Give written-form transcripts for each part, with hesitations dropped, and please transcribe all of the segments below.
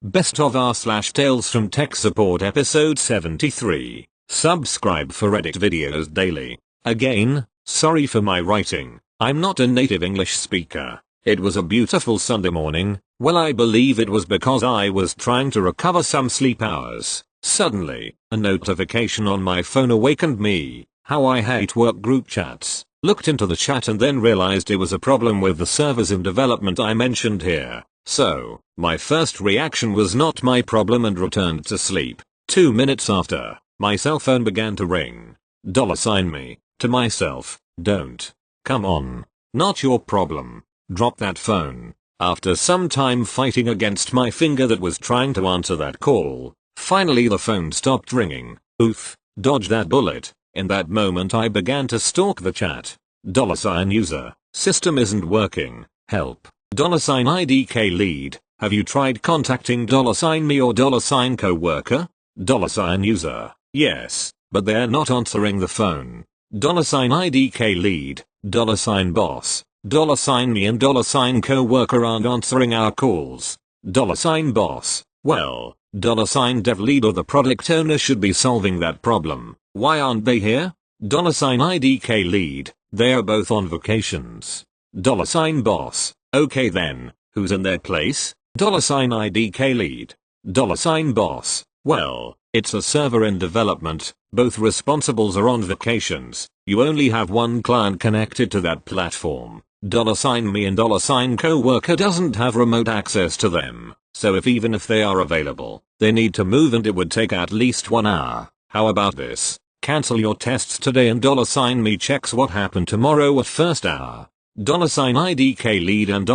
Best of r/Tales from Tech Support episode 73. Subscribe for edit videos daily. Again, sorry for my writing. I'm not a native English speaker. It was a beautiful Sunday morning. Well, I believe it was because I was trying to recover some sleep hours. Suddenly, a notification on my phone awakened me. How I hate work group chats. Looked into the chat and then realized it was a problem with the servers in development I mentioned here. So, my first reaction was not my problem and returned to sleep. 2 minutes after, my cell phone began to ring. $me. To myself, don't. Come on. Not your problem. Drop that phone. After some time fighting against my finger that was trying to answer that call, finally the phone stopped ringing. Oof, dodge that bullet. In that moment I began to stalk the chat. $user. System isn't working. Help. $IDK lead. Have you tried contacting $me or $coworker? $user. Yes, but they're not answering the phone. $IDK lead. $boss. $me and $coworker aren't answering our calls. $boss. Well, $dev lead or the product owner should be solving that problem. Why aren't they here? $IDK lead. They are both on vacations. $boss. Okay then, who's in their place? $IDK lead. $boss. Well, it's a server in development, both responsibles are on vacations, you only have one client connected to that platform. $me and $coworker doesn't have remote access to them, so even if they are available, they need to move and it would take at least 1 hour. How about this? Cancel your tests today and $me checks what happened tomorrow at first hour. $IDK lead and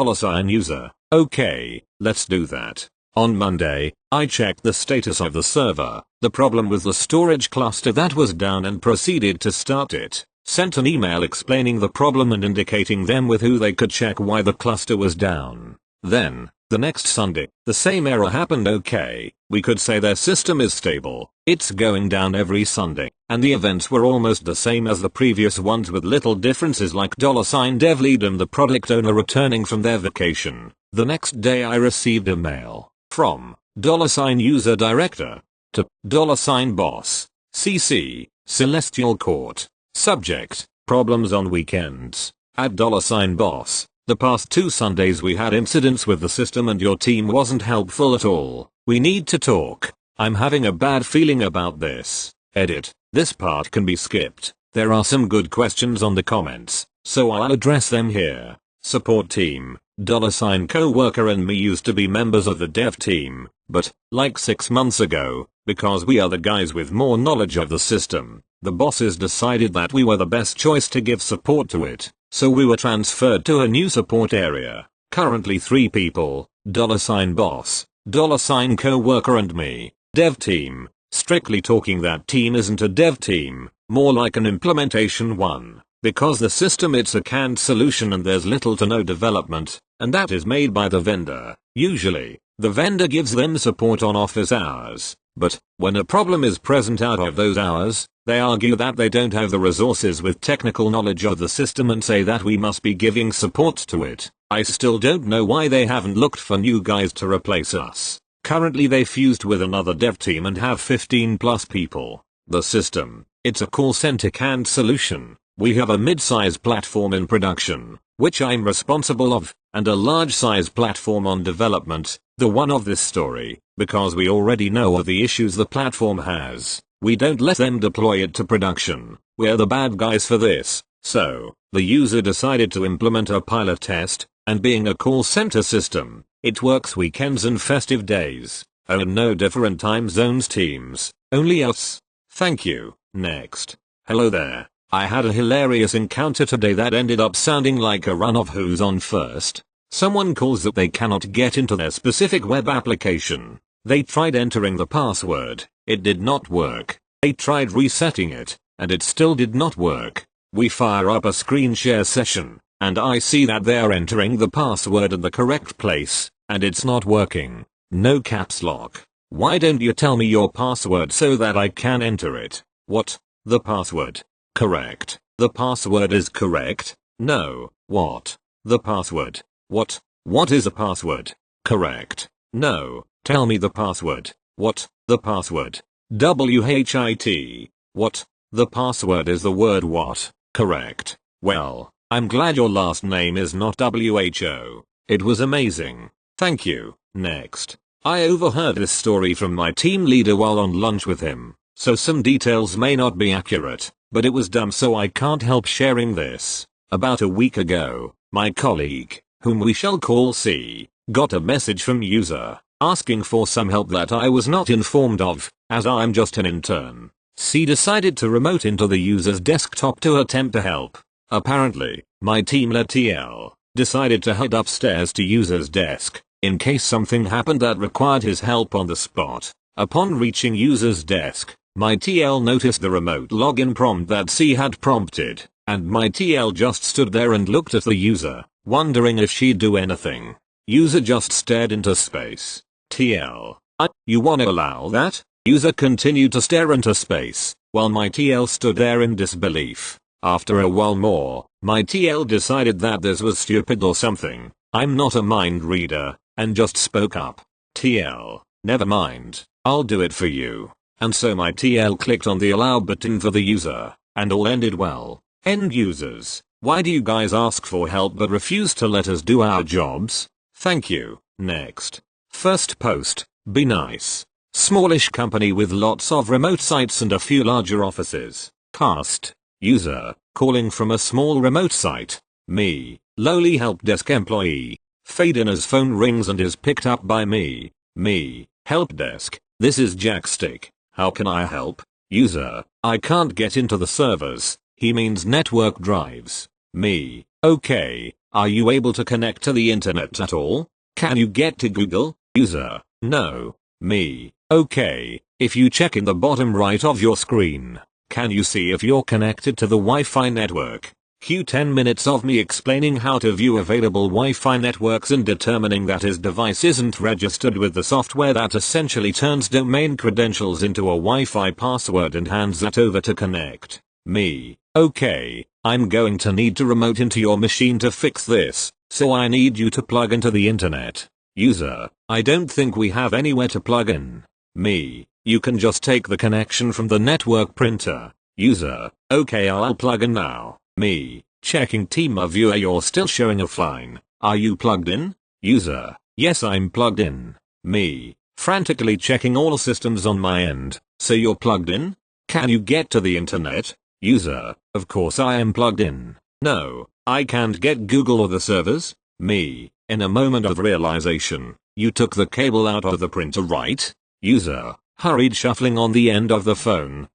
$user. Okay, let's do that. On Monday, I checked the status of the server. The problem was the storage cluster that was down and proceeded to start it. Sent an email explaining the problem and indicating them with who they could check why the cluster was down. Then, the next Sunday, the same error happened. Okay, we could say their system is stable. It's going down every Sunday, and the events were almost the same as the previous ones with little differences like $dev lead and the product owner returning from their vacation. The next day I received a mail from $user director to $boss. CC, Celestial Court. Subject, problems on weekends. At $boss. The past 2 Sundays we had incidents with the system and your team wasn't helpful at all. We need to talk. I'm having a bad feeling about this. Edit. This part can be skipped. There are some good questions on the comments, so I'll address them here. Support team. $coworker and me used to be members of the dev team, but, like 6 months ago, because we are the guys with more knowledge of the system, the bosses decided that we were the best choice to give support to it, so we were transferred to a new support area. Currently 3 people, $boss, $coworker and me. Dev team. Strictly talking, that team isn't a dev team, more like an implementation one, because the system it's a canned solution and there's little to no development, and that is made by the vendor. Usually, the vendor gives them support on office hours, but when a problem is present out of those hours, they argue that they don't have the resources with technical knowledge of the system and say that we must be giving support to it. I still don't know why they haven't looked for new guys to replace us. Currently they fused with another dev team and have 15 plus people. The system, it's a call center canned solution. We have a mid-size platform in production, which I'm responsible of, and a large-size platform on development, the one of this story, because we already know of the issues the platform has. We don't let them deploy it to production. We're the bad guys for this. So, the user decided to implement a pilot test, and being a call center system, it works weekends and festive days. Oh, no different time zones teams, only us. Thank you. Next. Hello there. I had a hilarious encounter today that ended up sounding like a run of who's on first. Someone calls that they cannot get into their specific web application. They tried entering the password. It did not work. They tried resetting it, and it still did not work. We fire up a screen share session, and I see that they are entering the password in the correct place, and it's not working. No caps lock. Why don't you tell me your password so that I can enter it? What? The password. Correct. The password is correct. No. What? The password. What? What is a password? Correct. No. Tell me the password. What? The password? WHIT. What? The password is the word what? Correct. Well, I'm glad your last name is not WHO. It was amazing. Thank you. Next. I overheard this story from my team leader while on lunch with him, so some details may not be accurate, but it was dumb, so I can't help sharing this. About a week ago, my colleague, whom we shall call C, got a message from user, asking for some help that I was not informed of, as I'm just an intern. C decided to remote into the user's desktop to attempt to help. Apparently, my team lead TL decided to head upstairs to user's desk, in case something happened that required his help on the spot. Upon reaching user's desk, my TL noticed the remote login prompt that C had prompted, and my TL just stood there and looked at the user, wondering if she'd do anything. User just stared into space. TL: you wanna allow that? User continued to stare into space, while my TL stood there in disbelief. After a while more, my TL decided that this was stupid or something. I'm not a mind reader, and just spoke up. TL: never mind, I'll do it for you. And so my TL clicked on the allow button for the user, and all ended well. End users: why do you guys ask for help but refuse to let us do our jobs? Thank you. Next. First post: be nice. Smallish company with lots of remote sites and a few larger offices. Cast: user, calling from a small remote site. Me, lowly help desk employee. Fadena's phone rings and is picked up by me. Me, help desk, this is Jackstick. How can I help? User, I can't get into the servers. He means network drives. Me, okay, are you able to connect to the internet at all? Can you get to Google? User, no. Me, okay, if you check in the bottom right of your screen, can you see if you're connected to the Wi-Fi network? Cue 10 minutes of me explaining how to view available Wi-Fi networks and determining that his device isn't registered with the software that essentially turns domain credentials into a Wi-Fi password and hands that over to connect. Me, okay, I'm going to need to remote into your machine to fix this, so I need you to plug into the internet. User, I don't think we have anywhere to plug in. Me, you can just take the connection from the network printer. User, okay, I'll plug in now. Me, checking Team Viewer, you're still showing offline. Are you plugged in? User, yes, I'm plugged in. Me, frantically checking all systems on my end. So you're plugged in? Can you get to the internet? User, of course I am plugged in. No, I can't get Google or the servers. Me, in a moment of realization, you took the cable out of the printer, right? User, hurried shuffling on the end of the phone.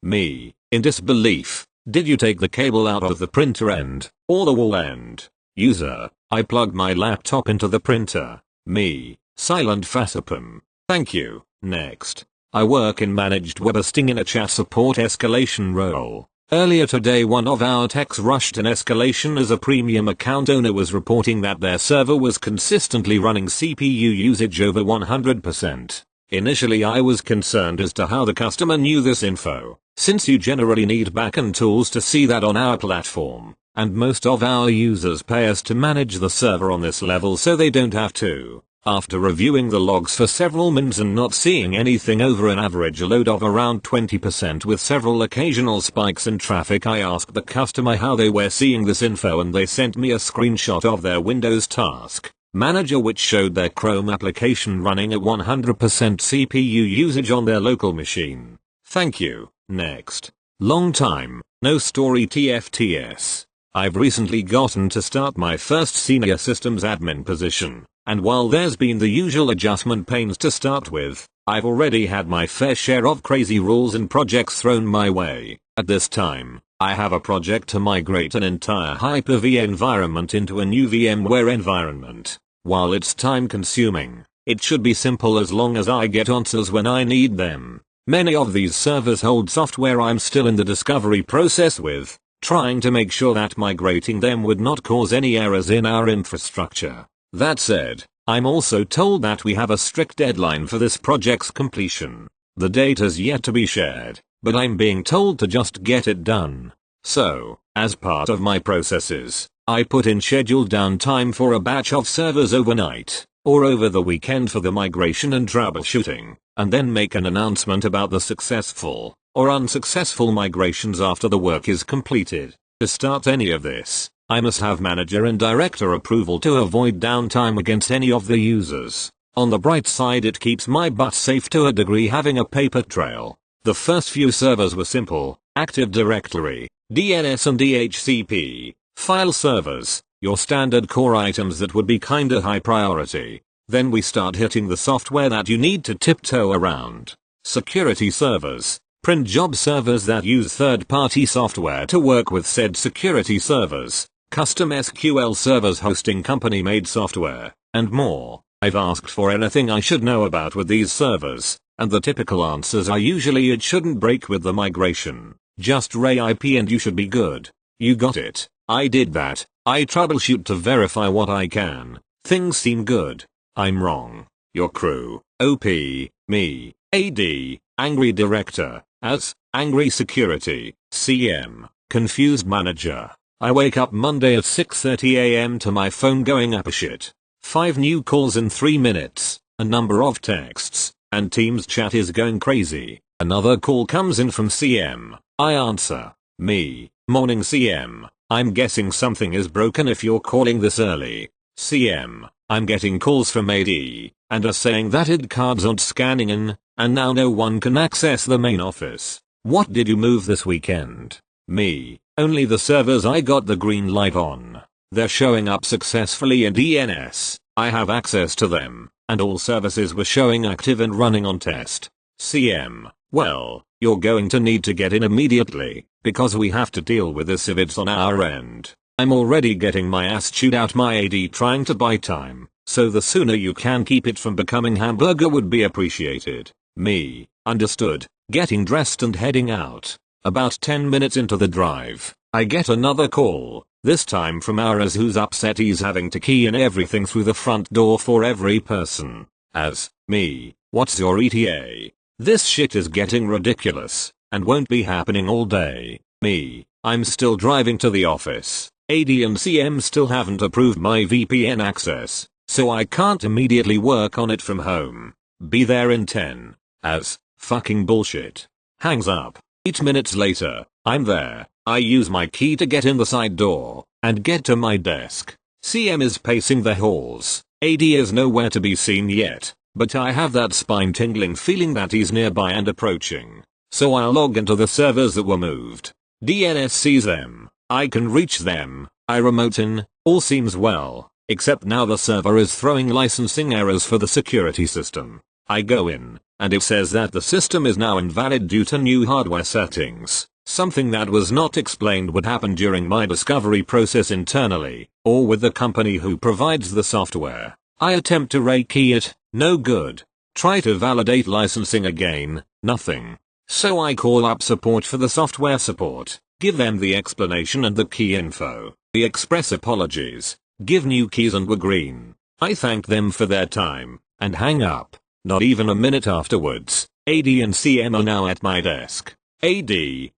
Me, in disbelief, did you take the cable out of the printer end, or the wall end? User, I plugged my laptop into the printer. Me, silent facepalm. Thank you. Next. I work in managed web hosting in a chat support escalation role. Earlier today one of our techs rushed an escalation as a premium account owner was reporting that their server was consistently running CPU usage over 100%. Initially I was concerned as to how the customer knew this info, since you generally need backend tools to see that on our platform, and most of our users pay us to manage the server on this level so they don't have to. After reviewing the logs for several minutes and not seeing anything over an average load of around 20% with several occasional spikes in traffic, I asked the customer how they were seeing this info and they sent me a screenshot of their Windows Task Manager which showed their Chrome application running at 100% CPU usage on their local machine. Thank you. Next. Long time, no story TFTS. I've recently gotten to start my first senior systems admin position. And while there's been the usual adjustment pains to start with, I've already had my fair share of crazy rules and projects thrown my way. At this time, I have a project to migrate an entire Hyper-V environment into a new VMware environment. While it's time consuming, it should be simple as long as I get answers when I need them. Many of these servers hold software I'm still in the discovery process with, trying to make sure that migrating them would not cause any errors in our infrastructure. That said, I'm also told that we have a strict deadline for this project's completion. The date has yet to be shared, but I'm being told to just get it done. So, as part of my processes, I put in scheduled downtime for a batch of servers overnight. or over the weekend for the migration and troubleshooting, and then make an announcement about the successful or unsuccessful migrations after the work is completed. To start any of this, I must have manager and director approval to avoid downtime against any of the users. On the bright side, it keeps my butt safe to a degree having a paper trail. The first few servers were simple: Active Directory, DNS and DHCP, file servers, your standard core items that would be kinda high priority. Then we start hitting the software that you need to tiptoe around. Security servers, print job servers that use third-party software to work with said security servers, custom SQL servers hosting company-made software, and more. I've asked for anything I should know about with these servers, and the typical answers are usually it shouldn't break with the migration. Just ray IP and you should be good. You got it. I did that. I troubleshoot to verify what I can. Things seem good. I'm wrong. Your crew, OP, me, AD, angry director, as, angry security, CM, confused manager. I wake up Monday at 6:30 AM to my phone going apeshit. 5 new calls in 3 minutes, a number of texts, and Teams chat is going crazy. Another call comes in from CM. I answer. Me, morning CM. I'm guessing something is broken if you're calling this early. CM, I'm getting calls from AD, and are saying that ID cards aren't scanning in, and now no one can access the main office. What did you move this weekend? Me, only the servers I got the green light on. They're showing up successfully in DNS. I have access to them, and all services were showing active and running on test. CM, well, you're going to need to get in immediately, because we have to deal with this if it's on our end. I'm already getting my ass chewed out my AD trying to buy time, so the sooner you can keep it from becoming hamburger would be appreciated. Me, understood, getting dressed and heading out. About 10 minutes into the drive, I get another call, this time from Aras, who's upset he's having to key in everything through the front door for every person. As, me, what's your ETA? This shit is getting ridiculous, and won't be happening all day. Me, I'm still driving to the office. AD and CM still haven't approved my VPN access, so I can't immediately work on it from home. Be there in 10. As, fucking bullshit. Hangs up. 8 minutes later, I'm there. I use my key to get in the side door, and get to my desk. CM is pacing the halls. AD is nowhere to be seen yet, but I have that spine-tingling feeling that he's nearby and approaching. So I'll log into the servers that were moved. DNS sees them. I can reach them. I remote in. All seems well, except now the server is throwing licensing errors for the security system. I go in, and it says that the system is now invalid due to new hardware settings. Something that was not explained would happen during my discovery process internally, or with the company who provides the software. I attempt to rekey it, no good. Try to validate licensing again, nothing. So I call up support for the software support, give them the explanation and the key info. They express apologies, give new keys and were green. I thank them for their time, and hang up. Not even a minute afterwards, AD and CM are now at my desk. AD,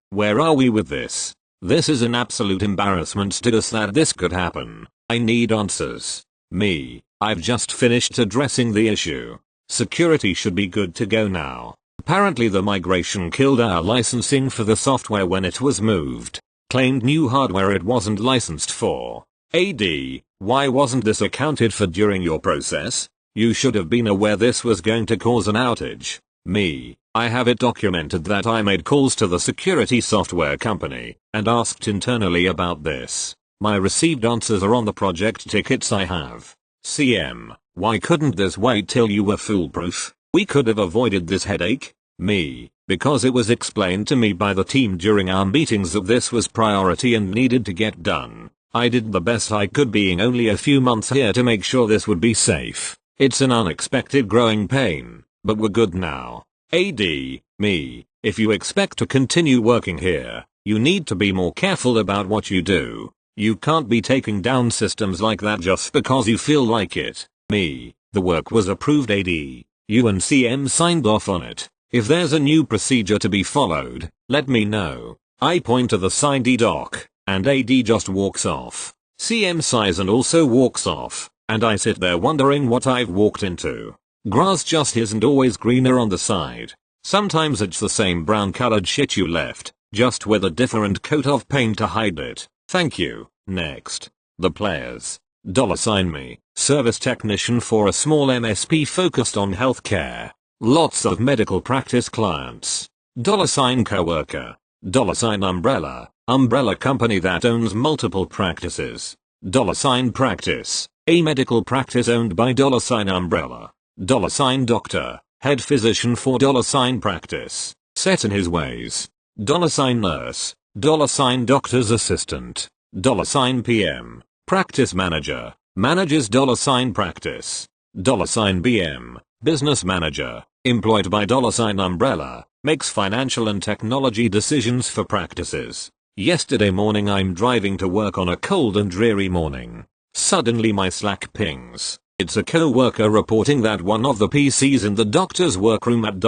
where are we with this? This is an absolute embarrassment to us that this could happen. I need answers. Me, I've just finished addressing the issue. Security should be good to go now. Apparently the migration killed our licensing for the software when it was moved. Claimed new hardware it wasn't licensed for. AD, why wasn't this accounted for during your process? You should have been aware this was going to cause an outage. Me, I have it documented that I made calls to the security software company and asked internally about this. My received answers are on the project tickets I have. CM, why couldn't this wait till you were foolproof? We could have avoided this headache. Me, because it was explained to me by the team during our meetings that this was priority and needed to get done. I did the best I could, being only a few months here, to make sure this would be safe. It's an unexpected growing pain, but we're good now. AD, me, if you expect to continue working here, you need to be more careful about what you do. You can't be taking down systems like that just because you feel like it. Me, the work was approved. AD, you and CM signed off on it. If there's a new procedure to be followed, let me know. I point to the signed doc, and AD just walks off. CM sighs and also walks off. and I sit there wondering what I've walked into. Grass just isn't always greener on the side. Sometimes it's the same brown colored shit you left, just with a different coat of paint to hide it. Thank you. Next. The players. $me. Service technician for a small MSP focused on healthcare. Lots of medical practice clients. $coworker. Umbrella. Umbrella company that owns multiple practices. Practice. A medical practice owned by Umbrella. Doctor. Head physician for practice. Set in his ways. Nurse. Doctor's assistant. PM. Practice manager. Manages practice. BM. Business manager. Employed by Umbrella. Makes financial and technology decisions for practices. Yesterday morning I'm driving to work on a cold and dreary morning. Suddenly my Slack pings. It's a co-worker reporting that one of the PCs in the doctor's workroom at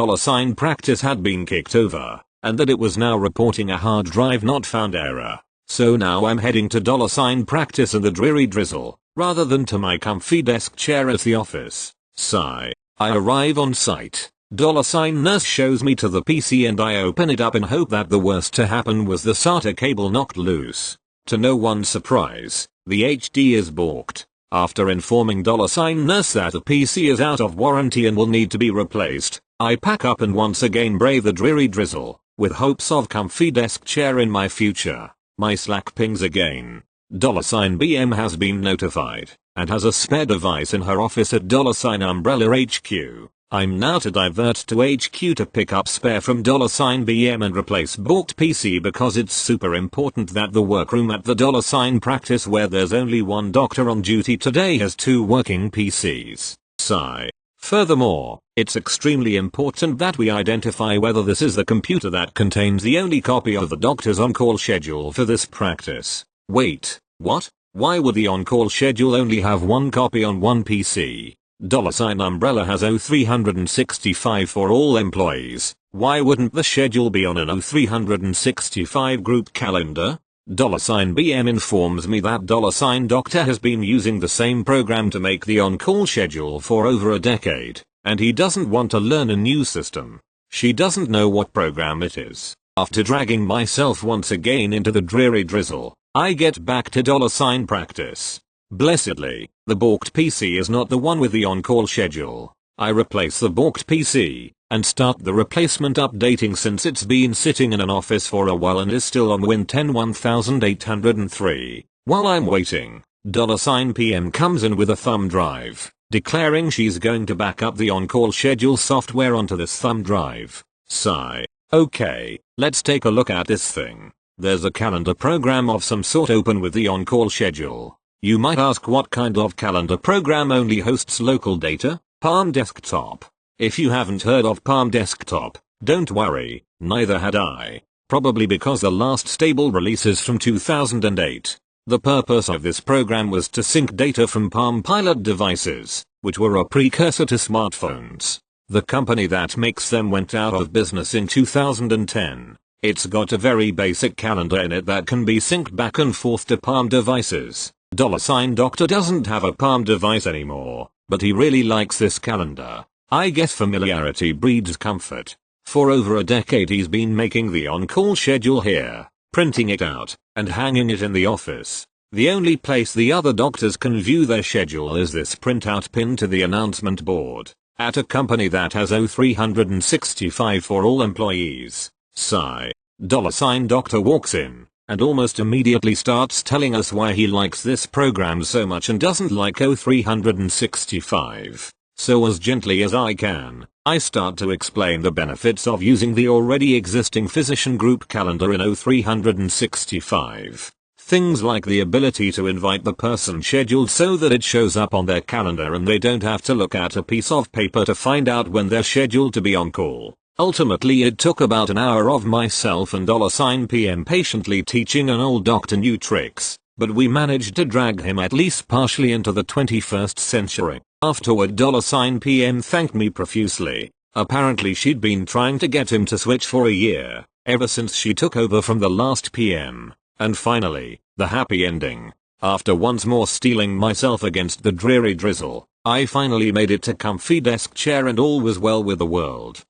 practice had been kicked over, and that it was now reporting a hard drive not found error. So now I'm heading to practice in the dreary drizzle, rather than to my comfy desk chair at the office. Sigh. I arrive on site. Nurse shows me to the PC and I open it up and hope that the worst to happen was the SATA cable knocked loose. To no one's surprise, the HD is balked. After informing $nurse that the PC is out of warranty and will need to be replaced, I pack up and once again brave the dreary drizzle, with hopes of comfy desk chair in my future. My Slack pings again. $BM has been notified, and has a spare device in her office at Umbrella HQ. I'm now to divert to HQ to pick up spare from $BM and replace balked PC because it's super important that the workroom at the practice where there's only one doctor on duty today has 2 working PCs. Sigh. Furthermore, it's extremely important that we identify whether this is the computer that contains the only copy of the doctor's on-call schedule for this practice. Wait, what? Why would the on-call schedule only have 1 copy on 1 PC? Umbrella has O365 for all employees. Why wouldn't the schedule be on an O365 group calendar? $BM informs me that Doctor has been using the same program to make the on-call schedule for over a decade, and he doesn't want to learn a new system. She doesn't know what program it is. After dragging myself once again into the dreary drizzle, I get back to practice. Blessedly, the balked PC is not the one with the on-call schedule. I replace the balked PC, and start the replacement updating since it's been sitting in an office for a while and is still on Win 10 1803. While I'm waiting, $PM comes in with a thumb drive, declaring she's going to back up the on-call schedule software onto this thumb drive. Sigh. Okay, let's take a look at this thing. There's a calendar program of some sort open with the on-call schedule. You might ask what kind of calendar program only hosts local data? Palm Desktop. If you haven't heard of Palm Desktop, don't worry, neither had I. Probably because the last stable release is from 2008. The purpose of this program was to sync data from Palm Pilot devices, which were a precursor to smartphones. The company that makes them went out of business in 2010. It's got a very basic calendar in it that can be synced back and forth to Palm devices. Doctor doesn't have a Palm device anymore, but he really likes this calendar. I guess familiarity breeds comfort. For over a decade he's been making the on-call schedule here, printing it out, and hanging it in the office. The only place the other doctors can view their schedule is this printout pinned to the announcement board, at a company that has O365 for all employees. Sigh. Doctor walks in, and almost immediately starts telling us why he likes this program so much and doesn't like O365. So as gently as I can, I start to explain the benefits of using the already existing physician group calendar in O365. Things like the ability to invite the person scheduled so that it shows up on their calendar and they don't have to look at a piece of paper to find out when they're scheduled to be on call. Ultimately it took about an hour of myself and $PM patiently teaching an old doctor new tricks, but we managed to drag him at least partially into the 21st century. Afterward $PM thanked me profusely. Apparently she'd been trying to get him to switch for a year, ever since she took over from the last PM. And finally, the happy ending. After once more steeling myself against the dreary drizzle, I finally made it to comfy desk chair and all was well with the world.